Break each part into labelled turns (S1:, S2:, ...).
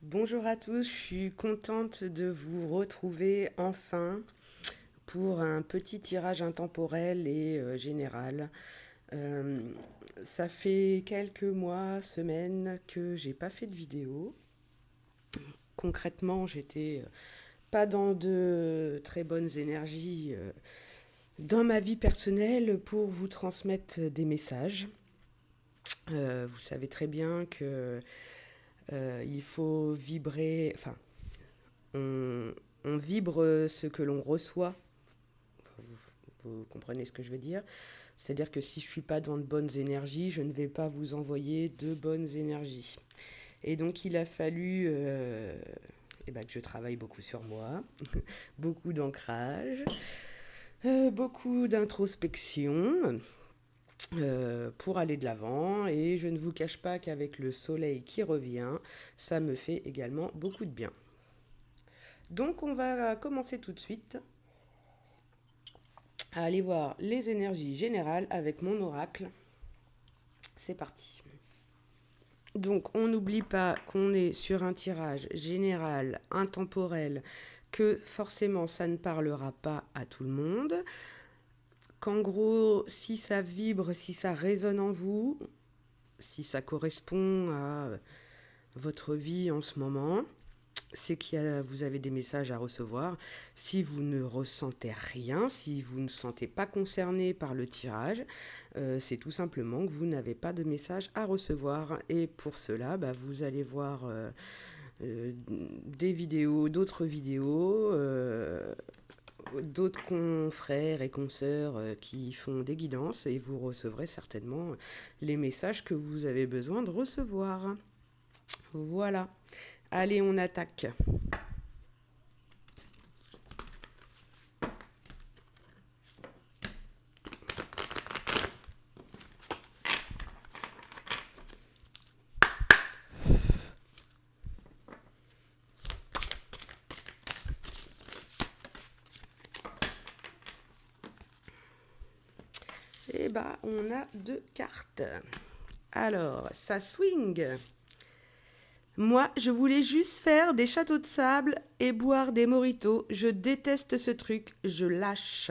S1: Bonjour à tous, je suis contente de vous retrouver enfin pour un petit tirage intemporel et général. Euh, Ça fait quelques mois, semaines que j'ai pas fait de vidéo. Concrètement, j'étais pas dans de très bonnes énergies dans ma vie personnelle pour vous transmettre des messages. Vous savez très bien que il faut vibrer, enfin, on, on vibre ce que l'on reçoit. Vous comprenez ce que je veux dire? C'est-à-dire que si je suis pas dans de bonnes énergies, je ne vais pas vous envoyer de bonnes énergies. Et donc il a fallu que je travaille beaucoup sur moi, beaucoup d'ancrage, beaucoup d'introspection pour aller de l'avant. Et je ne vous cache pas qu'avec le soleil qui revient, ça me fait également beaucoup de bien. Donc on va commencer tout de suite à aller voir les énergies générales avec mon oracle. C'est parti. Donc on n'oublie pas qu'on est sur un tirage général, intemporel, que forcément ça ne parlera pas à tout le monde, qu'en gros si ça vibre, si ça résonne en vous, si ça correspond à votre vie en ce moment, c'est que vous avez des messages à recevoir. Si vous ne ressentez rien, si vous ne sentez pas concerné par le tirage, c'est tout simplement que vous n'avez pas de message à recevoir. Et pour cela, vous allez voir des vidéos, d'autres vidéos, d'autres confrères et consoeurs qui font des guidances et vous recevrez certainement les messages que vous avez besoin de recevoir. Voilà. Allez, on attaque. Et on a deux cartes. Alors, ça swing. Moi, je voulais juste faire des châteaux de sable et boire des mojitos. Je déteste ce truc, je lâche.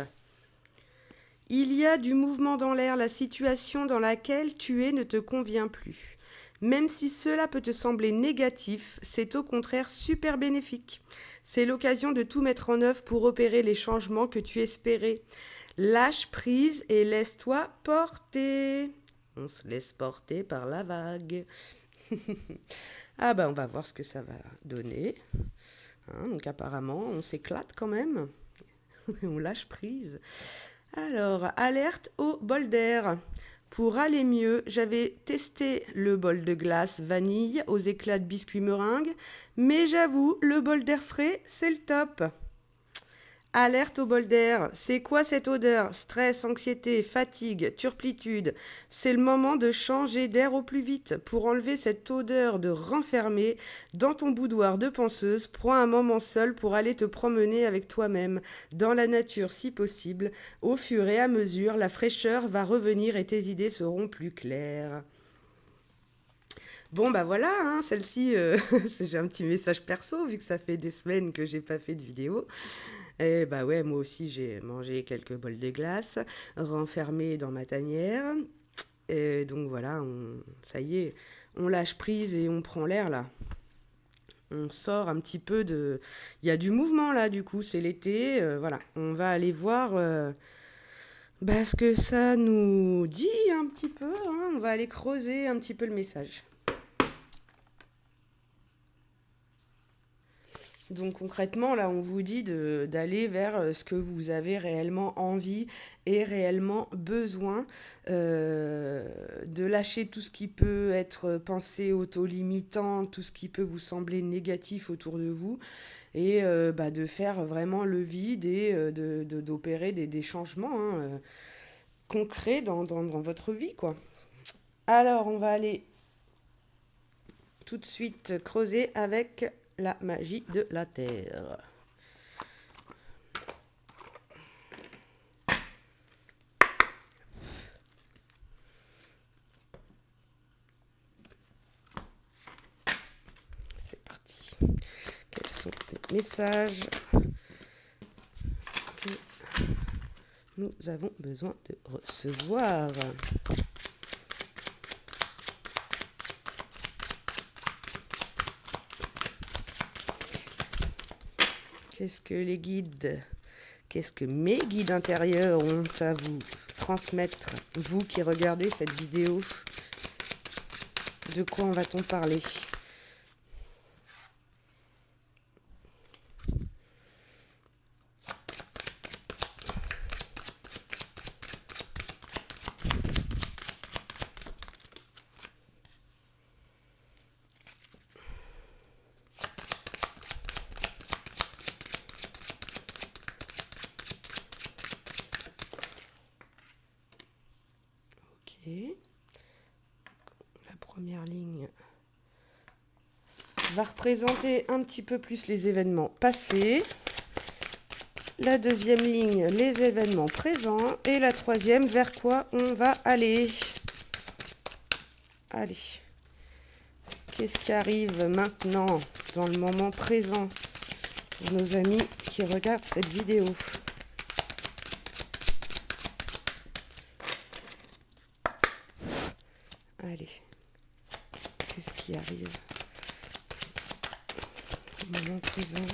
S1: Il y a du mouvement dans l'air, la situation dans laquelle tu es ne te convient plus. Même si cela peut te sembler négatif, c'est au contraire super bénéfique. C'est l'occasion de tout mettre en œuvre pour opérer les changements que tu espérais. Lâche prise et laisse-toi porter. On se laisse porter par la vague. On va voir ce que ça va donner. Donc apparemment, on s'éclate quand même. On lâche prise. Alors, alerte au bol d'air. Pour aller mieux, j'avais testé le bol de glace vanille aux éclats de biscuits meringues, mais j'avoue, le bol d'air frais, c'est le top. Alerte au bol d'air. C'est quoi cette odeur? Stress, anxiété, fatigue, turplitude. C'est le moment de changer d'air au plus vite. Pour enlever cette odeur de renfermé, dans ton boudoir de penseuse, prends un moment seul pour aller te promener avec toi-même, dans la nature si possible. Au fur et à mesure, la fraîcheur va revenir et tes idées seront plus claires. Bon voilà, celle-ci, j'ai un petit message perso vu que ça fait des semaines que j'ai pas fait de vidéo. Et ouais, moi aussi j'ai mangé quelques bols de glace, renfermés dans ma tanière. Et donc voilà, ça y est, on lâche prise et on prend l'air là. On sort un petit peu de... Il y a du mouvement là du coup, c'est l'été. Voilà, on va aller voir ce que ça nous dit un petit peu. On va aller creuser un petit peu le message. Donc concrètement, là, on vous dit d'aller vers ce que vous avez réellement envie et réellement besoin, de lâcher tout ce qui peut être pensée auto-limitant, tout ce qui peut vous sembler négatif autour de vous, et de faire vraiment le vide et d'opérer des changements concrets dans votre vie, quoi. Alors, on va aller tout de suite creuser avec la magie de la Terre. C'est parti. Quels sont les messages que nous avons besoin de recevoir? Qu'est-ce que les guides, qu'est-ce que mes guides intérieurs ont à vous transmettre, vous qui regardez cette vidéo? De quoi va-t-on parler? Ok. La première ligne va représenter un petit peu plus les événements passés. La deuxième ligne, les événements présents. Et la troisième, vers quoi on va aller. Allez. Qu'est-ce qui arrive maintenant, dans le moment présent, pour nos amis qui regardent cette vidéo? Allez. Qu'est-ce qui arrive au moment présent?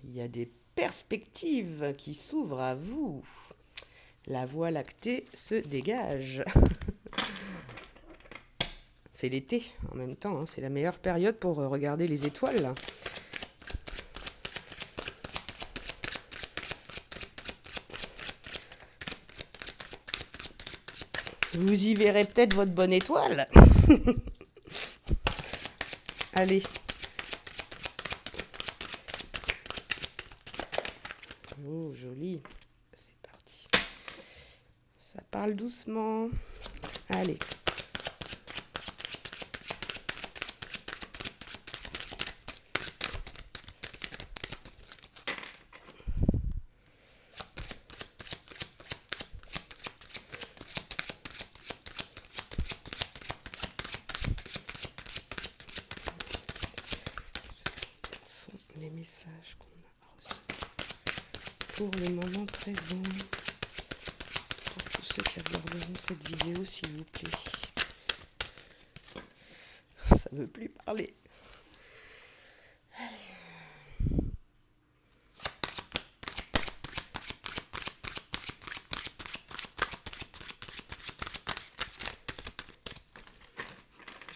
S1: Il y a des perspectives qui s'ouvrent à vous. La voie lactée se dégage. C'est l'été en même temps, hein, c'est la meilleure période pour regarder les étoiles. Vous y verrez peut-être votre bonne étoile. Allez. Oh, joli. C'est parti. Ça parle doucement. Allez. Les messages qu'on a reçus pour le moment présent. Pour tous ceux qui regarderont cette vidéo, s'il vous plaît. Ça ne veut plus parler. Allez.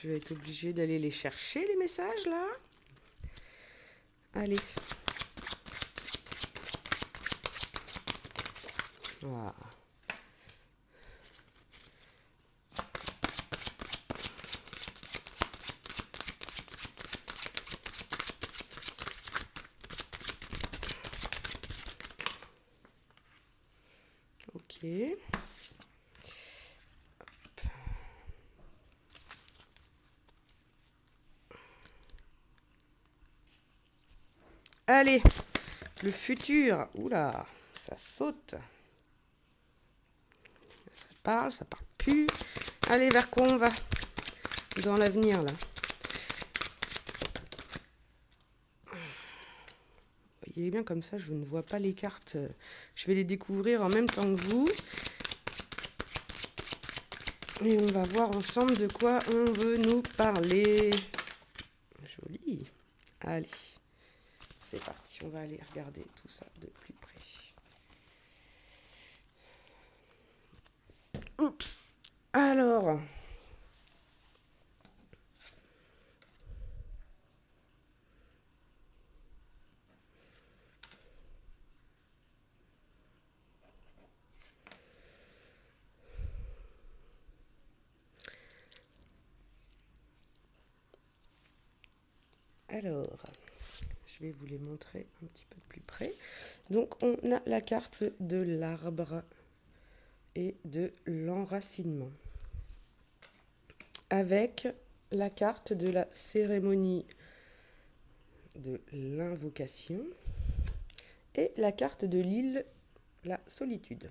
S1: Je vais être obligée d'aller les chercher, les messages, là. Allez. Voilà. Ok. Allez, le futur. Oula, ça saute. Ça parle plus. Allez, vers quoi on va? Dans l'avenir, là. Vous voyez bien, comme ça, je ne vois pas les cartes. Je vais les découvrir en même temps que vous. Et on va voir ensemble de quoi on veut nous parler. Joli. Allez, c'est parti. On va aller regarder tout ça de plus près. Oups. Alors. Alors, je vais vous les montrer un petit peu de plus près. Donc, on a la carte de l'arbre et de l'enracinement. Avec la carte de la cérémonie de l'invocation et la carte de l'île, la solitude.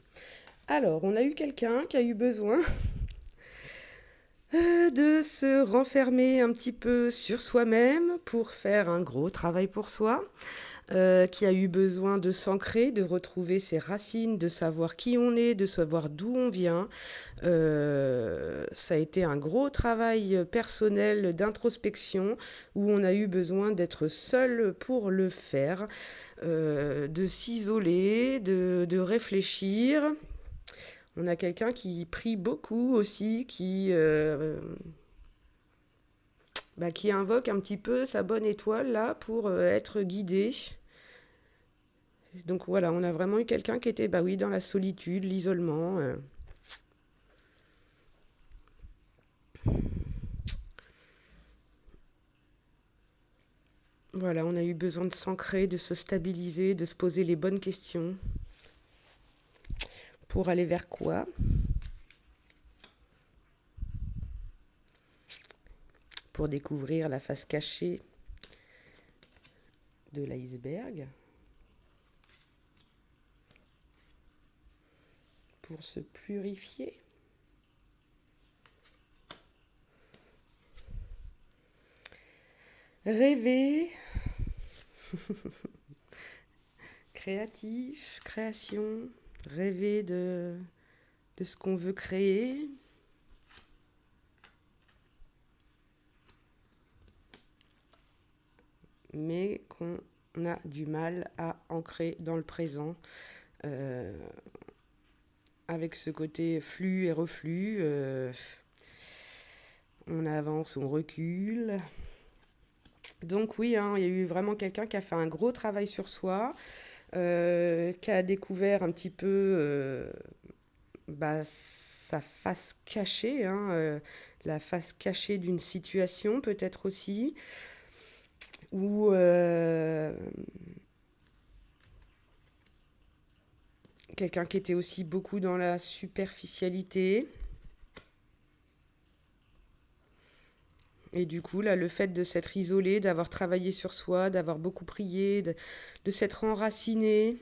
S1: Alors, on a eu quelqu'un qui a eu besoin de se renfermer un petit peu sur soi-même pour faire un gros travail pour soi, qui a eu besoin de s'ancrer, de retrouver ses racines, de savoir qui on est, de savoir d'où on vient. Ça a été un gros travail personnel d'introspection où on a eu besoin d'être seul pour le faire, de s'isoler, de réfléchir. On a quelqu'un qui prie beaucoup aussi, qui invoque un petit peu sa bonne étoile là pour être guidé. Donc voilà, on a vraiment eu quelqu'un qui était dans la solitude, l'isolement. Voilà, on a eu besoin de s'ancrer, de se stabiliser, de se poser les bonnes questions. Pour aller vers quoi? Pour découvrir la face cachée de l'iceberg. Pour se purifier. Rêver. Créatif, création. Rêver de ce qu'on veut créer. Mais qu'on a du mal à ancrer dans le présent. Avec ce côté flux et reflux. On avance, on recule. Donc oui, hein, il y a eu vraiment quelqu'un qui a fait un gros travail sur soi, qui a découvert un petit peu sa face cachée, hein, la face cachée d'une situation peut-être aussi, ou quelqu'un qui était aussi beaucoup dans la superficialité. Et du coup, là, le fait de s'être isolé, d'avoir travaillé sur soi, d'avoir beaucoup prié, de s'être enraciné,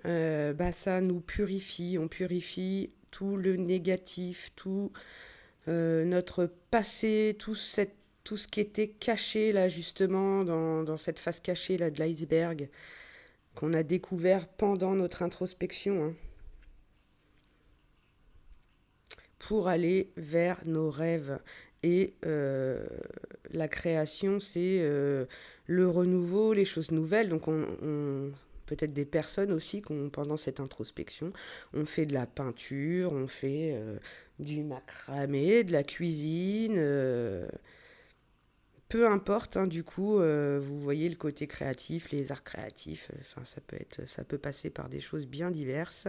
S1: ça nous purifie. On purifie tout le négatif, tout notre passé, tout ce qui était caché, là, justement, dans cette face cachée, là, de l'iceberg, qu'on a découvert pendant notre introspection, hein, pour aller vers nos rêves. Et la création, c'est le renouveau, les choses nouvelles. Donc peut-être des personnes aussi qui ont, pendant cette introspection, on fait de la peinture, on fait du macramé, de la cuisine. Peu importe, hein, du coup, vous voyez le côté créatif, les arts créatifs, ça peut passer par des choses bien diverses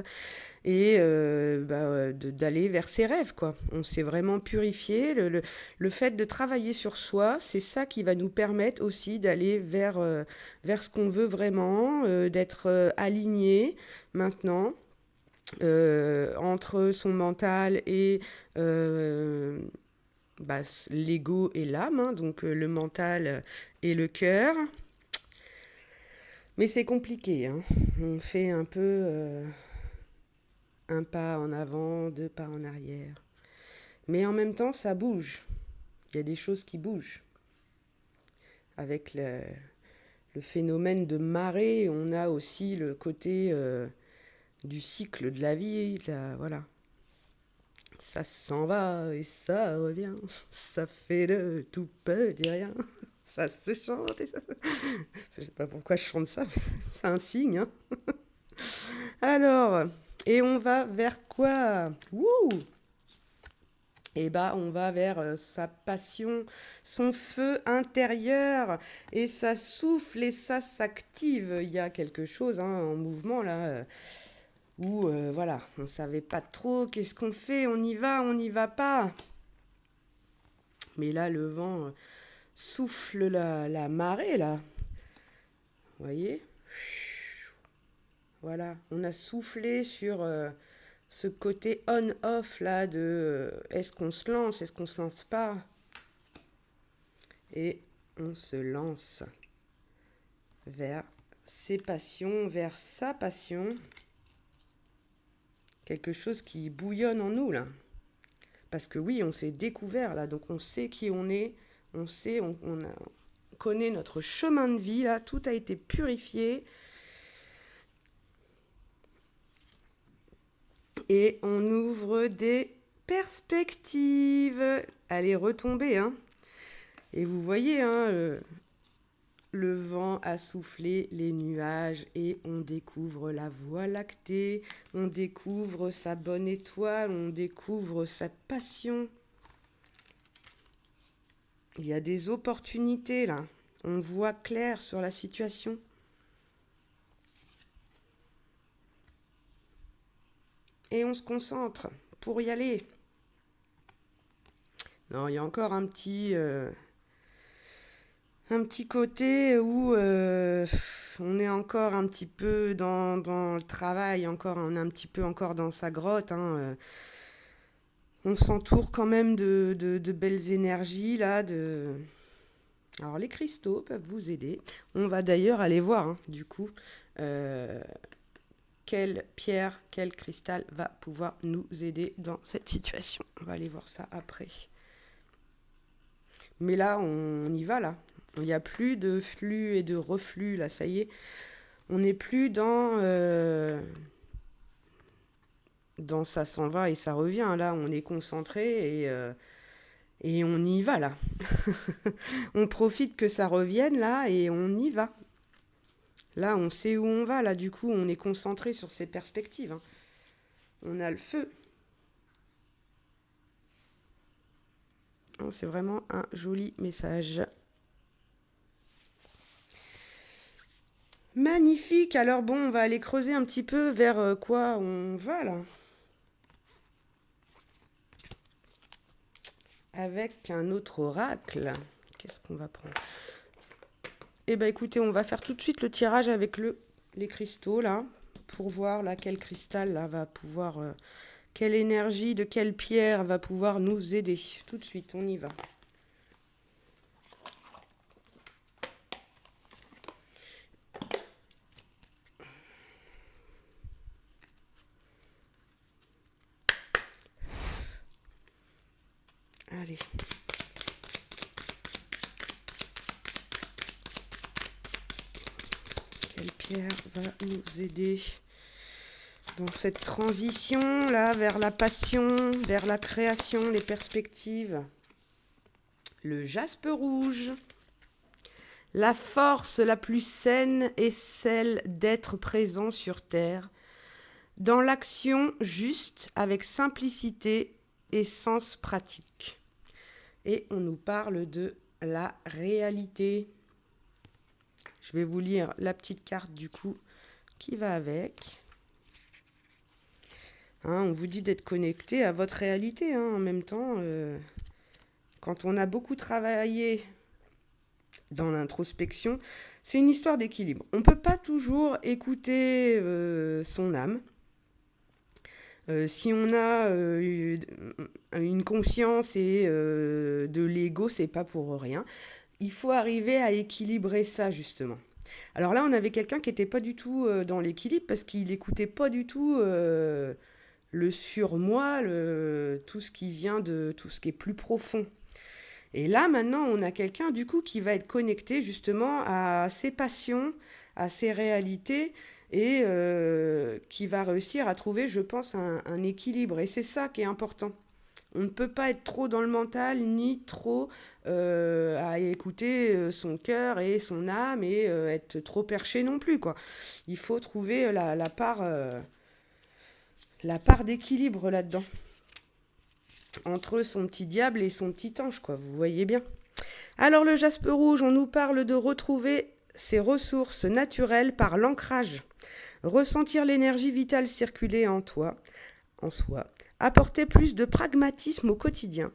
S1: et d'aller vers ses rêves, quoi. On s'est vraiment purifié. Le fait de travailler sur soi, c'est ça qui va nous permettre aussi d'aller vers ce qu'on veut vraiment, d'être aligné maintenant entre son mental et l'ego et l'âme, hein, donc le mental et le cœur. Mais c'est compliqué, hein. On fait un peu un pas en avant, deux pas en arrière. Mais en même temps, ça bouge. Il y a des choses qui bougent. Avec le phénomène de marée, on a aussi le côté du cycle de la vie. Voilà. Ça s'en va et ça revient. Ça fait de tout petit rien. Ça se chante et ça... Je sais pas pourquoi je chante ça, mais c'est un signe, hein. Alors, et on va vers quoi? Wouh! Et on va vers sa passion, son feu intérieur, et ça souffle et ça s'active. Il y a quelque chose, hein, en mouvement là, où voilà, on savait pas trop qu'est-ce qu'on fait, on y va pas. Mais là, le vent souffle la marée là. Vous voyez? Voilà, on a soufflé sur ce côté on-off là de est-ce qu'on se lance, est-ce qu'on se lance pas? Et on se lance vers ses passions, vers sa passion. Quelque chose qui bouillonne en nous là. Parce que oui, on s'est découvert là, donc on sait qui on est, on sait, on connaît notre chemin de vie là, tout a été purifié. Et on ouvre des perspectives. Allez, retomber, hein. Et vous voyez, hein, le vent a soufflé les nuages et on découvre la Voie lactée, on découvre sa bonne étoile, on découvre sa passion. Il y a des opportunités là, on voit clair sur la situation. Et on se concentre pour y aller. Non, il y a encore un petit côté où on est encore un petit peu dans le travail, on est un petit peu encore dans sa grotte. Hein, on s'entoure quand même de belles énergies là. Alors les cristaux peuvent vous aider. On va d'ailleurs aller voir, hein, du coup, quelle pierre, quel cristal va pouvoir nous aider dans cette situation. On va aller voir ça après. Mais là, on y va là. Il n'y a plus de flux et de reflux là, ça y est. On n'est plus dans ça s'en va et ça revient. Là, on est concentré et on y va là. On profite que ça revienne là et on y va. Là, on sait où on va. Là, du coup, on est concentré sur ces perspectives. Hein. On a le feu. Oh, c'est vraiment un joli message. Magnifique. Alors bon, on va aller creuser un petit peu vers quoi on va là. Avec un autre oracle. Qu'est-ce qu'on va prendre? Eh bien écoutez, on va faire tout de suite le tirage avec les cristaux là, pour voir là quel cristal là va pouvoir, quelle énergie de quelle pierre va pouvoir nous aider. Tout de suite, on y va. Allez. Quelle pierre va nous aider dans cette transition là vers la passion, vers la création, les perspectives? Le jaspe rouge. La force la plus saine est celle d'être présent sur terre, dans l'action juste, avec simplicité et sens pratique. Et on nous parle de la réalité. Je vais vous lire la petite carte du coup qui va avec. Hein, on vous dit d'être connecté à votre réalité. Hein, en même temps, quand on a beaucoup travaillé dans l'introspection, c'est une histoire d'équilibre. On ne peut pas toujours écouter son âme. Si on a une conscience et de l'ego, c'est pas pour rien. Il faut arriver à équilibrer ça justement. Alors là, on avait quelqu'un qui n'était pas du tout dans l'équilibre parce qu'il n'écoutait pas du tout le surmoi, tout ce qui vient de tout ce qui est plus profond. Et là, maintenant, on a quelqu'un du coup qui va être connecté justement à ses passions, à ses réalités et qui va réussir à trouver, je pense, un équilibre. Et c'est ça qui est important. On ne peut pas être trop dans le mental, ni trop à écouter son cœur et son âme et être trop perché non plus, quoi. Il faut trouver la part d'équilibre là-dedans. Entre son petit diable et son petit ange, quoi. Vous voyez bien. Alors le jaspe rouge, on nous parle de retrouver ses ressources naturelles par l'ancrage. Ressentir l'énergie vitale circuler en toi, en soi. Apporter plus de pragmatisme au quotidien.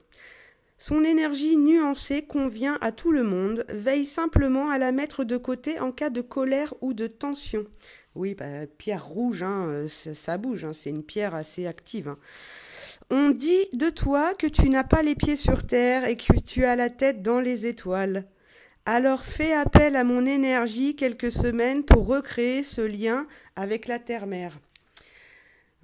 S1: Son énergie nuancée convient à tout le monde. Veille simplement à la mettre de côté en cas de colère ou de tension. Oui, pierre rouge, hein, ça bouge, hein, c'est une pierre assez active. Hein. On dit de toi que tu n'as pas les pieds sur terre et que tu as la tête dans les étoiles. Alors fais appel à mon énergie quelques semaines pour recréer ce lien avec la terre-mère.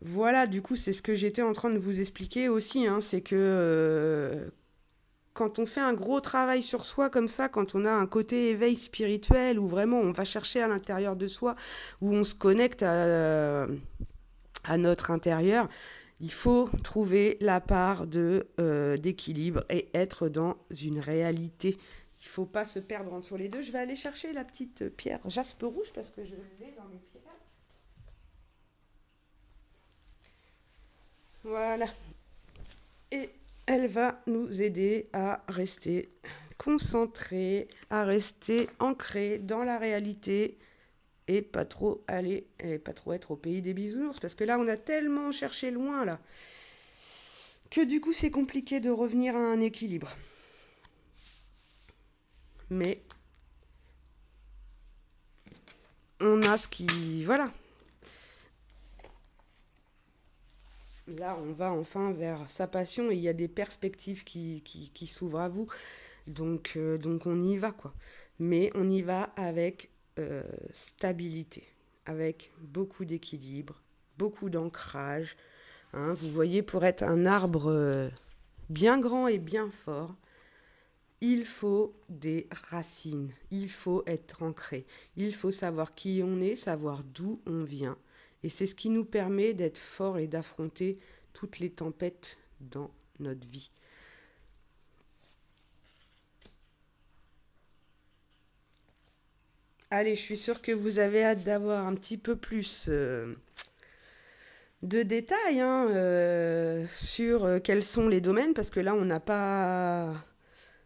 S1: Voilà, du coup, c'est ce que j'étais en train de vous expliquer aussi, hein, c'est que quand on fait un gros travail sur soi comme ça, quand on a un côté éveil spirituel, où vraiment on va chercher à l'intérieur de soi, où on se connecte à notre intérieur, il faut trouver la part d'équilibre et être dans une réalité. Il ne faut pas se perdre entre les deux. Je vais aller chercher la petite pierre jaspe rouge parce que je l'ai dans mes pierres. Voilà. Et elle va nous aider à rester concentrés, à rester ancrés dans la réalité et pas trop aller et pas trop être au pays des bisounours parce que là on a tellement cherché loin là que du coup c'est compliqué de revenir à un équilibre. Mais on a ce qui voilà. Là, on va enfin vers sa passion et il y a des perspectives qui s'ouvrent à vous. Donc on y va, quoi. Mais on y va avec stabilité, avec beaucoup d'équilibre, beaucoup d'ancrage. Hein. Vous voyez, pour être un arbre bien grand et bien fort, il faut des racines, il faut être ancré, il faut savoir qui on est, savoir d'où on vient. Et c'est ce qui nous permet d'être forts et d'affronter toutes les tempêtes dans notre vie. Allez, je suis sûre que vous avez hâte d'avoir un petit peu plus de détails hein, sur quels sont les domaines, parce que là, on n'a pas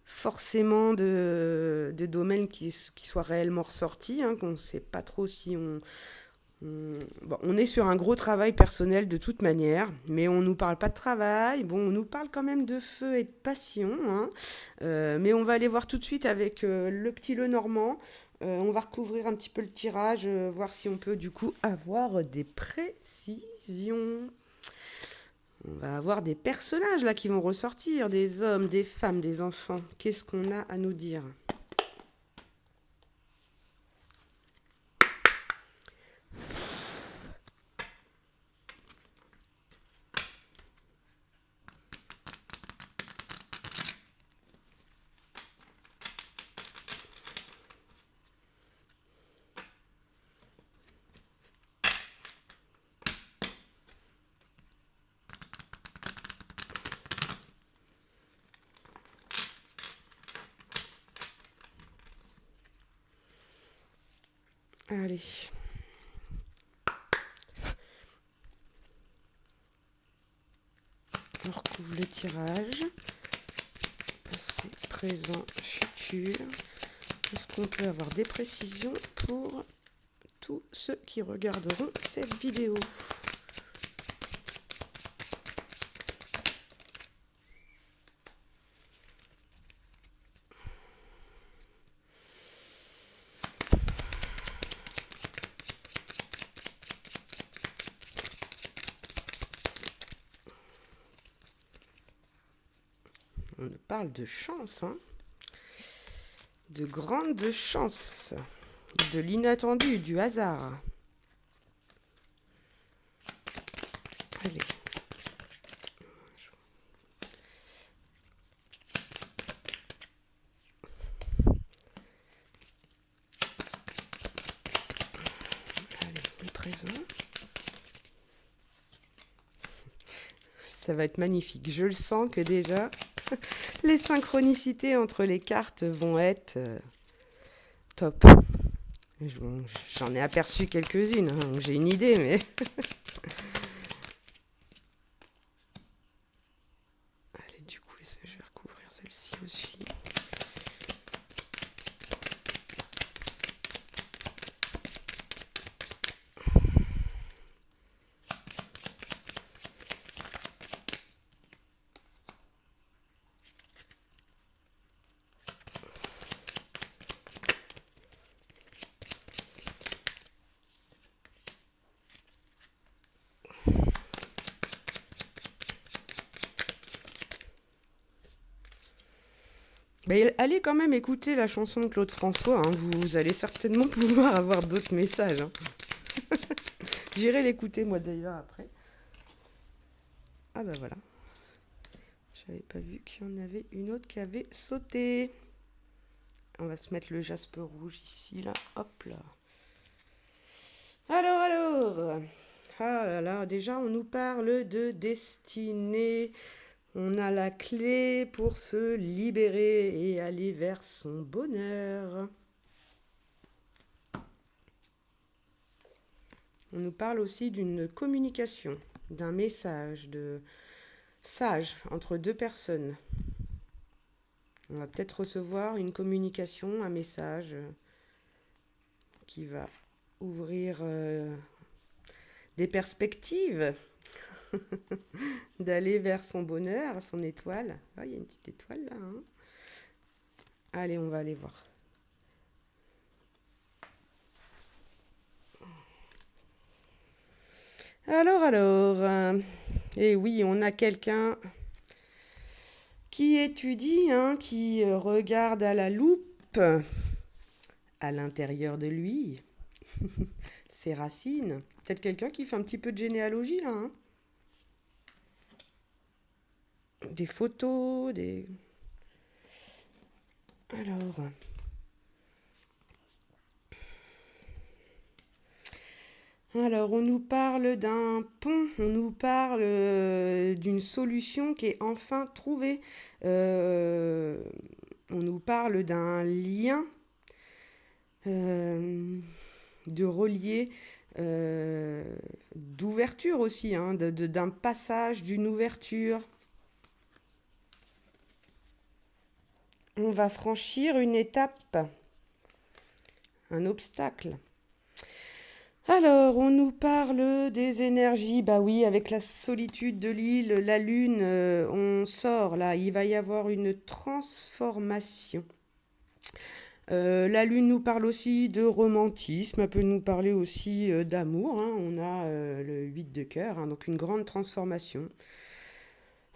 S1: forcément de domaine qui soit réellement ressorti, hein, qu'on ne sait pas trop si bon, on est sur un gros travail personnel de toute manière, mais on ne nous parle pas de travail, bon, on nous parle quand même de feu et de passion, hein. Mais on va aller voir tout de suite avec le petit Lenormand. On va recouvrir un petit peu le tirage, voir si on peut du coup avoir des précisions. On va avoir des personnages là qui vont ressortir, des hommes, des femmes, des enfants. Qu'est-ce qu'on a à nous dire? Allez. On recouvre le tirage. Passé, présent, futur. Est-ce qu'on peut avoir des précisions pour tous ceux qui regarderont cette vidéo? On parle de chance, hein, de grande chance, de l'inattendu, du hasard. Allez. Allez, le présent. Ça va être magnifique. Je le sens que déjà, les synchronicités entre les cartes vont être top. J'en ai aperçu quelques-unes, hein, donc j'ai une idée, mais... Allez, du coup, je vais recouvrir celle-ci aussi. Mais allez quand même écouter la chanson de Claude François, hein, vous allez certainement pouvoir avoir d'autres messages. Hein. J'irai l'écouter moi d'ailleurs après. Ah bah voilà. J'avais pas vu qu'il y en avait une autre qui avait sauté. On va se mettre le jaspe rouge ici, là. Hop là. Alors. Ah là là, déjà on nous parle de destinée. On a la clé pour se libérer et aller vers son bonheur. On nous parle aussi d'une communication, d'un message de sage entre deux personnes. On va peut-être recevoir une communication, un message qui va ouvrir des perspectives d'aller vers son bonheur, son étoile. Ah, il y a une petite étoile là. Hein. Allez, on va aller voir. Alors. Et oui, on a quelqu'un qui étudie, hein, qui regarde à la loupe à l'intérieur de lui ses racines. Peut-être quelqu'un qui fait un petit peu de généalogie là. Hein. Des photos, des... Alors, on nous parle d'un pont, on nous parle d'une solution qui est enfin trouvée. On nous parle d'un lien, de relier, d'ouverture aussi, hein, d'un passage, d'une ouverture. On va franchir une étape, un obstacle. Alors, on nous parle des énergies. Bah oui, avec la solitude de l'île, la lune, on sort là. Il va y avoir une transformation. La lune nous parle aussi de romantisme. Elle peut nous parler aussi d'amour. Hein. On a le 8 de cœur, hein, donc une grande transformation.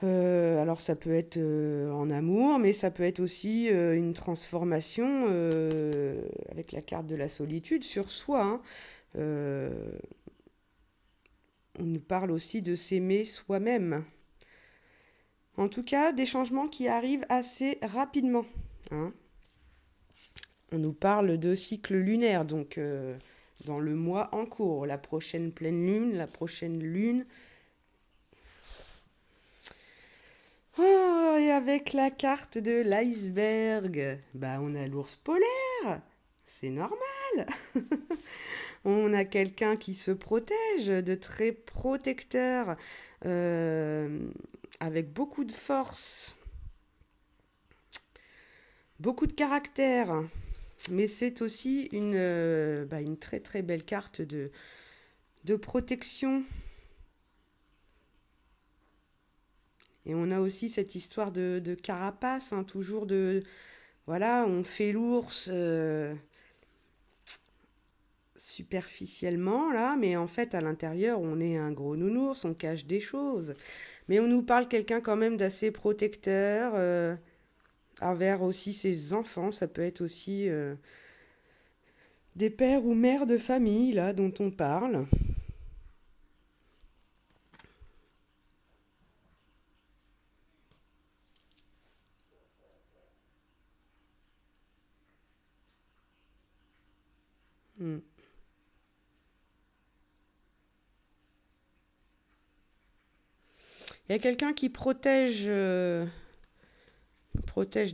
S1: Alors ça peut être en amour, mais ça peut être aussi une transformation avec la carte de la solitude sur soi. Hein. On nous parle aussi de s'aimer soi-même. En tout cas, des changements qui arrivent assez rapidement. Hein. On nous parle de cycle lunaire, donc dans le mois en cours, la prochaine pleine lune, la prochaine lune. Oh, et avec la carte de l'iceberg, bah on a l'ours polaire. C'est normal. On a quelqu'un qui se protège, de très protecteur, avec beaucoup de force, beaucoup de caractère. Mais c'est aussi une très très belle carte de protection. Et on a aussi cette histoire de carapace, hein, toujours de... Voilà, on fait l'ours superficiellement, là, mais en fait, à l'intérieur, on est un gros nounours, on cache des choses. Mais on nous parle quelqu'un quand même d'assez protecteur, envers aussi ses enfants. Ça peut être aussi des pères ou mères de famille, là, dont on parle. Hmm. Il y a quelqu'un qui protège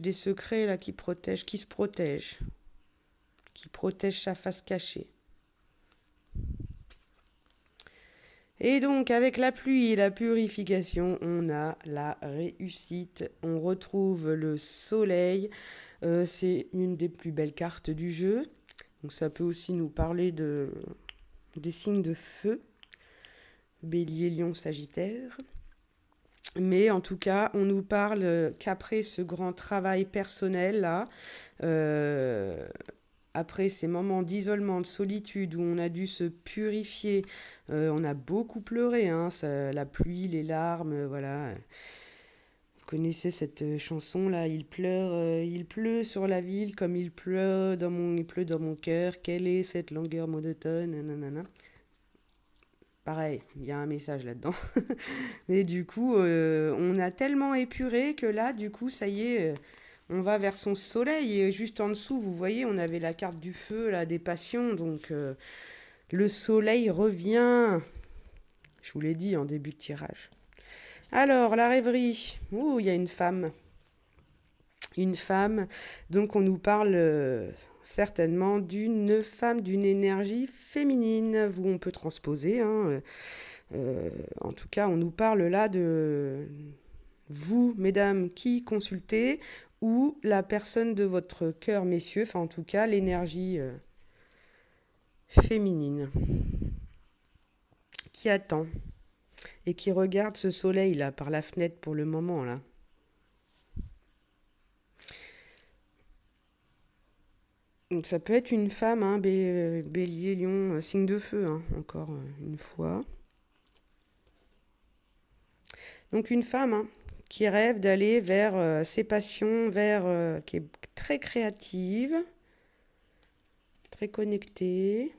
S1: des secrets, là, qui se protège, qui protège sa face cachée. Et donc, avec la pluie et la purification, on a la réussite. On retrouve le soleil. C'est une des plus belles cartes du jeu. Donc, ça peut aussi nous parler des signes de feu. Bélier, Lion, Sagittaire. Mais en tout cas, on nous parle qu'après ce grand travail personnel là, après ces moments d'isolement, de solitude où on a dû se purifier, on a beaucoup pleuré, hein, la pluie, les larmes, voilà. Vous connaissez cette chanson là, il pleut sur la ville comme il pleut dans mon cœur. Quelle est cette longueur monotone, nanana. Pareil, il y a un message là-dedans. Mais du coup, on a tellement épuré que là, du coup, ça y est, on va vers son soleil. Et juste en dessous, vous voyez, on avait la carte du feu, là, des passions. Donc, le soleil revient. Je vous l'ai dit en début de tirage. Alors, la rêverie. Ouh, il y a une femme. Une femme. Donc, on nous parle certainement d'une femme, d'une énergie féminine. Où on peut transposer, hein. En tout cas, on nous parle là de vous, mesdames, qui consultez, ou la personne de votre cœur, messieurs, enfin en tout cas l'énergie féminine, qui attend et qui regarde ce soleil là par la fenêtre pour le moment là. Donc ça peut être une femme, hein, bélier, lion, signe de feu, hein, encore une fois. Donc une femme, hein, qui rêve d'aller vers ses passions, qui est très créative, très connectée.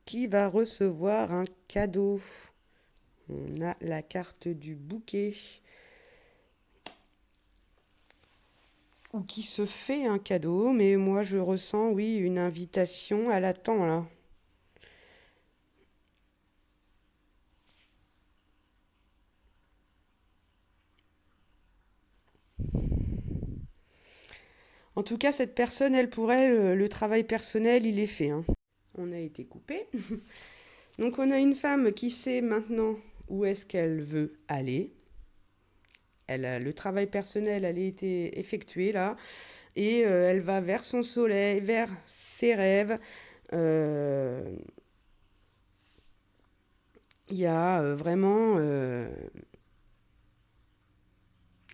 S1: Qui va recevoir un cadeau? On a la carte du bouquet. Ou qui se fait un cadeau, mais moi je ressens, oui, une invitation. Elle attend là. En tout cas, cette personne, elle, pour elle, le travail personnel, il est fait, hein. On a été coupé. Donc on a une femme qui sait maintenant où est-ce qu'elle veut aller. Le travail personnel, elle a été effectué là. Et elle va vers son soleil, vers ses rêves. Euh, Il y a vraiment...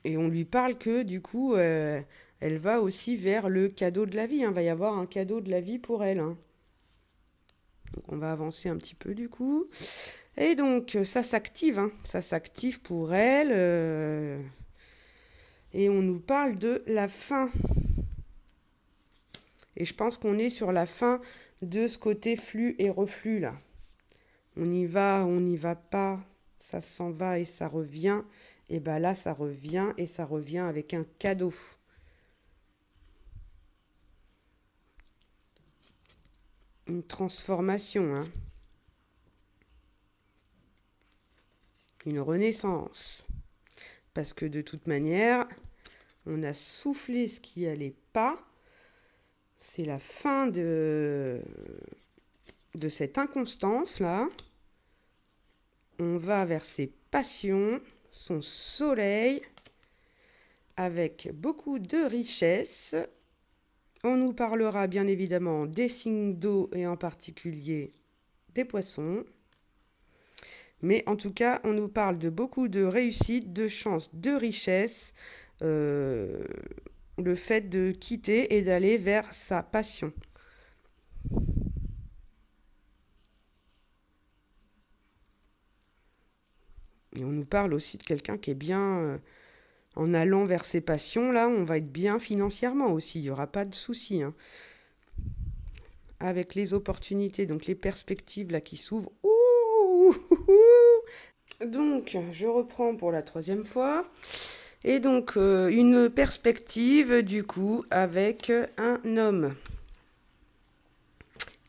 S1: et on lui parle que du coup, elle va aussi vers le cadeau de la vie, hein. Il va y avoir un cadeau de la vie pour elle, hein. Donc on va avancer un petit peu du coup. Et donc ça s'active, hein. Ça s'active pour elle. Et on nous parle de la fin. Et je pense qu'on est sur la fin de ce côté flux et reflux là. On n'y va pas, ça s'en va et ça revient. Et bien là, ça revient et ça revient avec un cadeau. Une transformation, hein. Une renaissance. Parce que de toute manière, on a soufflé ce qui allait pas. C'est la fin de cette inconstance-là. On va vers ses passions, son soleil, avec beaucoup de richesse. On nous parlera bien évidemment des signes d'eau et en particulier des poissons. Mais en tout cas, on nous parle de beaucoup de réussite, de chance, de richesse. Le fait de quitter et d'aller vers sa passion. Et on nous parle aussi de quelqu'un qui est bien... en allant vers ses passions, là, on va être bien financièrement aussi. Il n'y aura pas de souci, hein. Avec les opportunités, donc les perspectives là qui s'ouvrent. Ouh, donc, je reprends pour la troisième fois. Et donc, une perspective, du coup, avec un homme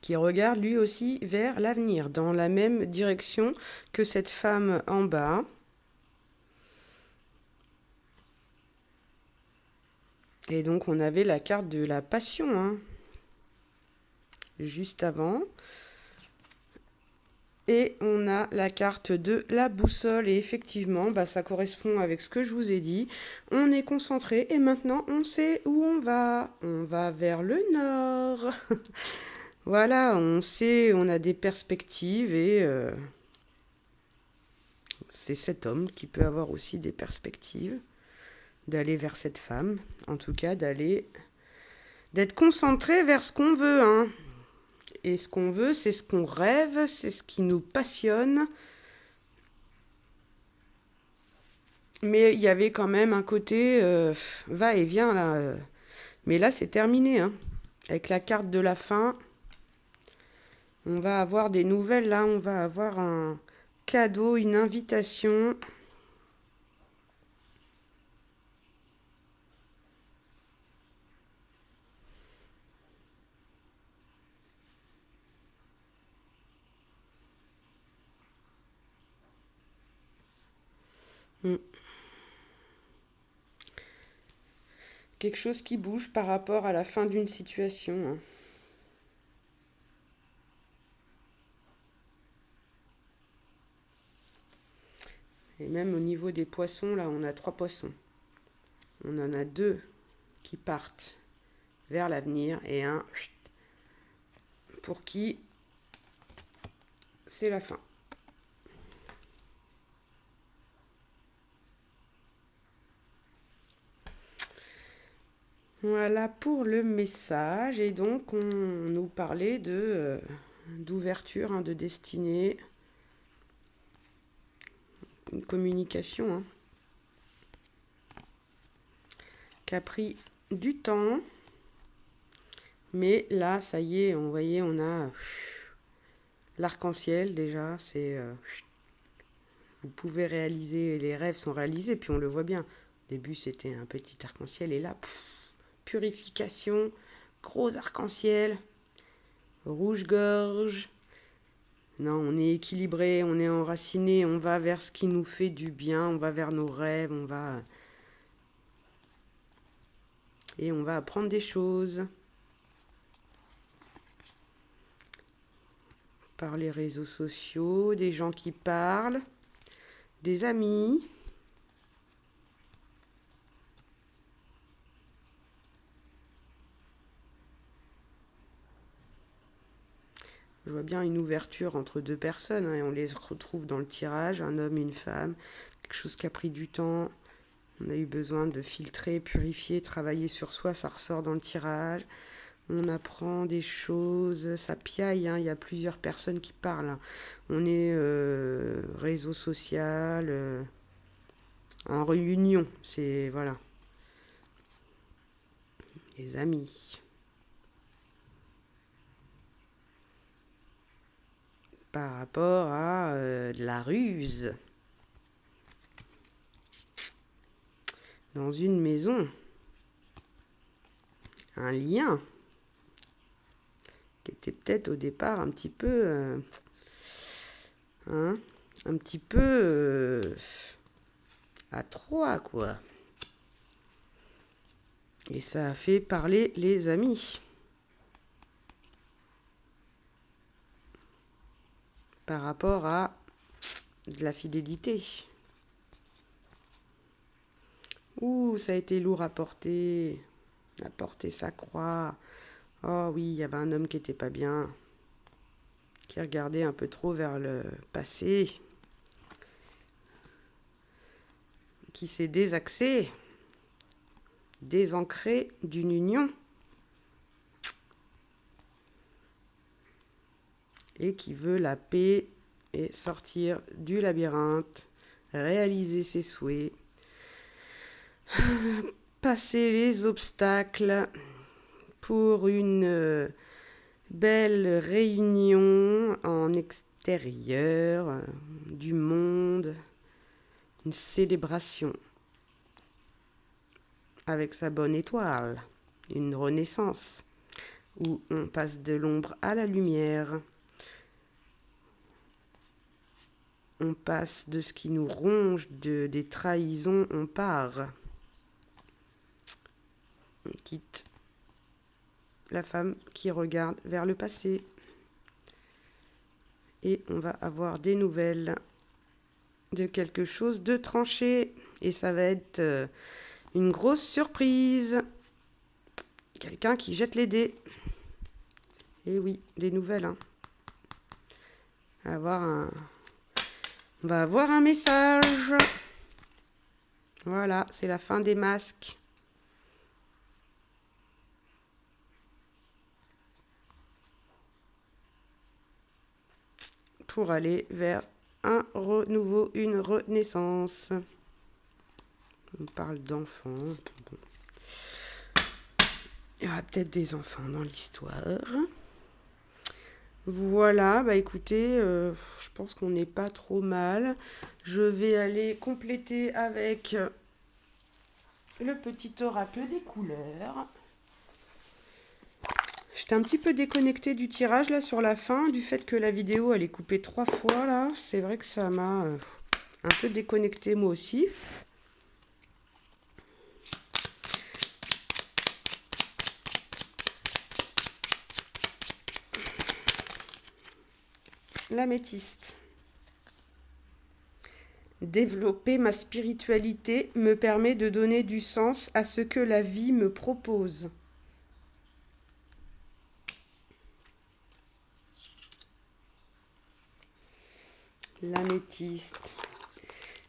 S1: qui regarde lui aussi vers l'avenir, dans la même direction que cette femme en bas. Et donc, on avait la carte de la passion, hein, juste avant. Et on a la carte de la boussole. Et effectivement, bah, ça correspond avec ce que je vous ai dit. On est concentré et maintenant, on sait où on va. On va vers le nord. Voilà, on sait, on a des perspectives et c'est cet homme qui peut avoir aussi des perspectives d'aller vers cette femme. En tout cas, d'être concentré vers ce qu'on veut, hein. Et ce qu'on veut, c'est ce qu'on rêve, c'est ce qui nous passionne. Mais il y avait quand même un côté va et vient là. Mais là, c'est terminé, hein. avec la carte de la fin, on va avoir des nouvelles. Là, on va avoir un cadeau, une invitation. Quelque chose qui bouge par rapport à la fin d'une situation, hein. Et même au niveau des poissons, là, on a 3 poissons. On en a 2 qui partent vers l'avenir et un pour qui c'est la fin. Voilà pour le message. Et donc, on nous parlait d'ouverture, hein, de destinée, une communication, hein, qui a pris du temps. Mais là, ça y est, on voyait, on a l'arc-en-ciel déjà. Vous pouvez réaliser, les rêves sont réalisés, puis on le voit bien. Au début, c'était un petit arc-en-ciel, et là, purification, gros arc-en-ciel, rouge-gorge. Non, on est équilibré, on est enraciné, on va vers ce qui nous fait du bien, on va vers nos rêves, et on va apprendre des choses. Par les réseaux sociaux, des gens qui parlent, des amis. Je vois bien une ouverture entre 2 personnes, hein, et on les retrouve dans le tirage, un homme, une femme, quelque chose qui a pris du temps. On a eu besoin de filtrer, purifier, travailler sur soi, ça ressort dans le tirage. On apprend des choses, ça piaille, hein, il y a plusieurs personnes qui parlent, hein. On est réseau social, en réunion, c'est voilà, les amis. Par rapport à de la ruse dans une maison, un lien qui était peut-être au départ un petit peu un petit peu à 3, quoi. Et ça a fait parler les amis par rapport à de la fidélité. Ouh, ça a été lourd à porter sa croix. Oh oui, il y avait un homme qui était pas bien, qui regardait un peu trop vers le passé, qui s'est désaxé, désancré d'une union, et qui veut la paix et sortir du labyrinthe, réaliser ses souhaits, passer les obstacles pour une belle réunion en extérieur du monde, une célébration avec sa bonne étoile, une renaissance où on passe de l'ombre à la lumière. On passe de ce qui nous ronge, des trahisons, on part. On quitte la femme qui regarde vers le passé. Et on va avoir des nouvelles de quelque chose de tranché. Et ça va être une grosse surprise. Quelqu'un qui jette les dés. Et oui, les nouvelles, hein. On va avoir un message. Voilà, c'est la fin des masques. Pour aller vers un renouveau, une renaissance. On parle d'enfants. Il y aura peut-être des enfants dans l'histoire. Voilà, bah écoutez, je pense qu'on n'est pas trop mal. Je vais aller compléter avec le petit oracle des couleurs. J'étais un petit peu déconnectée du tirage là sur la fin, du fait que la vidéo elle est coupée 3 fois là. C'est vrai que ça m'a un peu déconnectée moi aussi. L'améthyste. Développer ma spiritualité me permet de donner du sens à ce que la vie me propose. L'améthyste.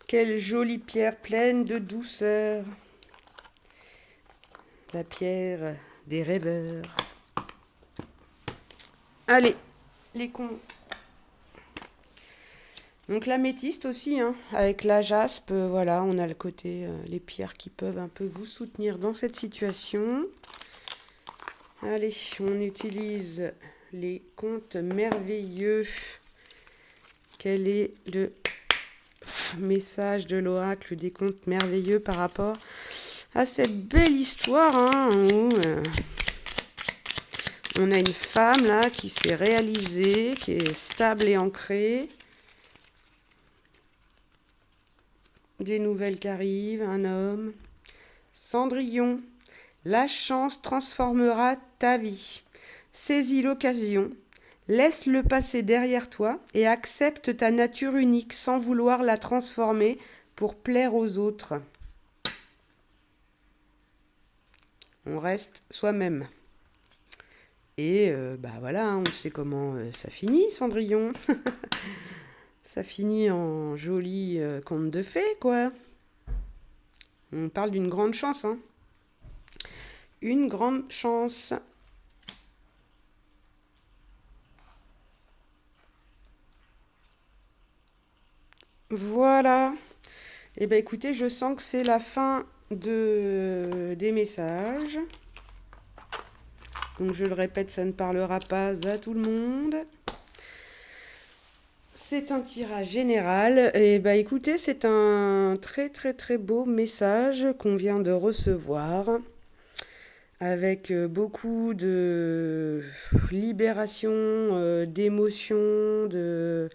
S1: Quelle jolie pierre pleine de douceur. La pierre des rêveurs. Allez, les comptes. Donc l'améthyste aussi, hein, avec la jaspe, voilà, on a le côté, les pierres qui peuvent un peu vous soutenir dans cette situation. Allez, on utilise les contes merveilleux. Quel est le message de l'oracle des contes merveilleux par rapport à cette belle histoire, hein, où on a une femme là qui s'est réalisée, qui est stable et ancrée. Des nouvelles qui arrivent, un homme. Cendrillon, la chance transformera ta vie. Saisis l'occasion, laisse le passé derrière toi et accepte ta nature unique sans vouloir la transformer pour plaire aux autres. On reste soi-même. Et bah voilà, hein, on sait comment ça finit, Cendrillon. Ça finit en joli conte de fées, quoi. On parle d'une grande chance, hein. Une grande chance. Voilà. Eh bien, écoutez, je sens que c'est la fin des messages. Donc, je le répète, ça ne parlera pas à tout le monde. C'est un tirage général. Et bah écoutez, c'est un très très très beau message qu'on vient de recevoir avec beaucoup de libération, d'émotions, de...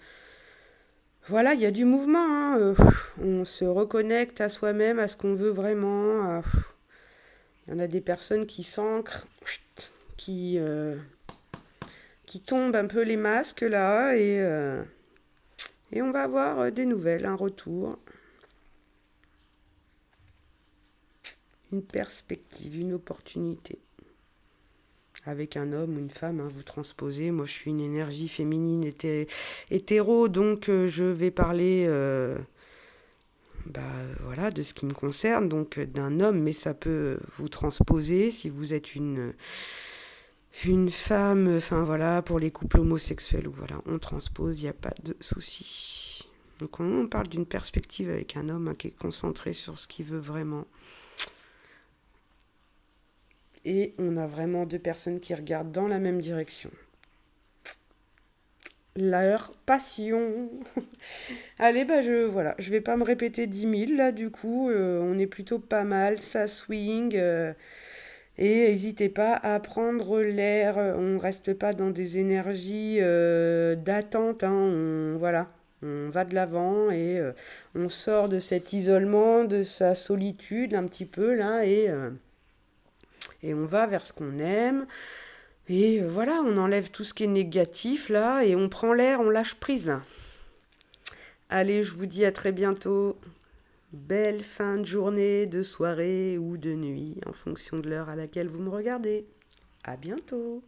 S1: Voilà, il y a du mouvement, hein. On se reconnecte à soi-même, à ce qu'on veut vraiment. Il y en a des personnes qui s'ancrent, qui, qui tombent un peu les masques là et on va avoir des nouvelles, un retour, une perspective, une opportunité. Avec un homme ou une femme, hein, vous transposez. Moi, je suis une énergie féminine hétéro, donc je vais parler voilà, de ce qui me concerne, donc d'un homme, mais ça peut vous transposer si vous êtes une femme, enfin voilà, pour les couples homosexuels, ou voilà, on transpose, il n'y a pas de souci. Donc on parle d'une perspective avec un homme, hein, qui est concentré sur ce qu'il veut vraiment. Et on a vraiment deux personnes qui regardent dans la même direction. Leur passion. Allez, bah je vais pas me répéter 10 000 là, du coup, on est plutôt pas mal, ça swing. Et n'hésitez pas à prendre l'air, on reste pas dans des énergies d'attente, hein, voilà. On va de l'avant et on sort de cet isolement, de sa solitude un petit peu là et on va vers ce qu'on aime. Et voilà, on enlève tout ce qui est négatif là et on prend l'air, on lâche prise là. Allez, je vous dis à très bientôt. Belle fin de journée, de soirée ou de nuit, en fonction de l'heure à laquelle vous me regardez. À bientôt.